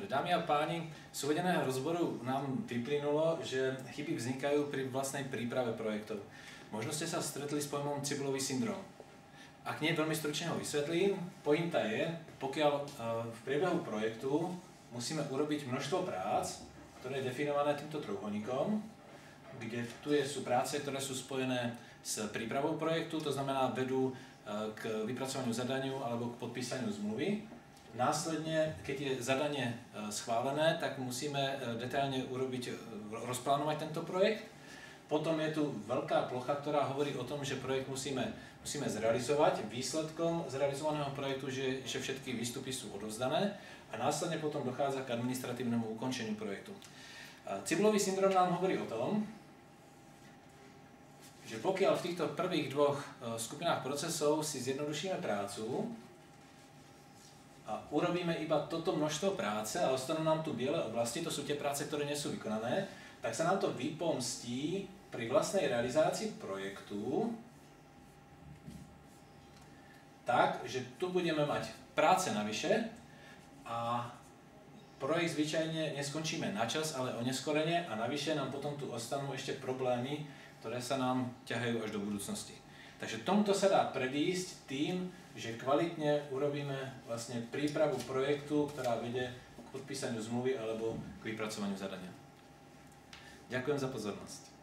Dámy a páni, z uvedeného rozboru nám vyplynulo, že chyby vznikajú pri vlastnej príprave projektov. Možno ste sa stretli s pojmom cibulový syndrom. Ak nie, veľmi stručne ho vysvetlím. Pointa je, pokiaľ v priebehu projektu musíme urobiť množstvo prác, ktoré je definované týmto trojuholníkom, kde tu sú práce, ktoré sú spojené s prípravou projektu, to znamená vedú k vypracovaniu zadaniu alebo k podpísaniu zmluvy. Následne, keď je zadanie schválené, tak musíme detailne rozplánovať tento projekt. Potom je tu veľká plocha, ktorá hovorí o tom, že projekt musíme zrealizovať. Výsledkom zrealizovaného projektu je, že všetky výstupy sú odovzdané a následne potom dochádza k administratívnemu ukončeniu projektu. Cibulový syndrom nám hovorí o tom, že pokiaľ v týchto prvých dvoch skupinách procesov si zjednodušíme prácu a urobíme iba toto množstvo práce a ostanú nám tu biele oblasti, to sú tie práce, ktoré nie sú vykonané, tak sa nám to vypomstí pri vlastnej realizácii projektu tak, že tu budeme mať práce navyše a projekt zvyčajne neskončíme na čas, ale oneskorene a navyše nám potom tu ostanú ešte problémy, ktoré sa nám ťahajú až do budúcnosti. Takže tomuto sa dá predísť tým, že kvalitne urobíme vlastne prípravu projektu, ktorá vedie k podpísaniu zmluvy alebo k vypracovaniu zadania. Ďakujem za pozornosť.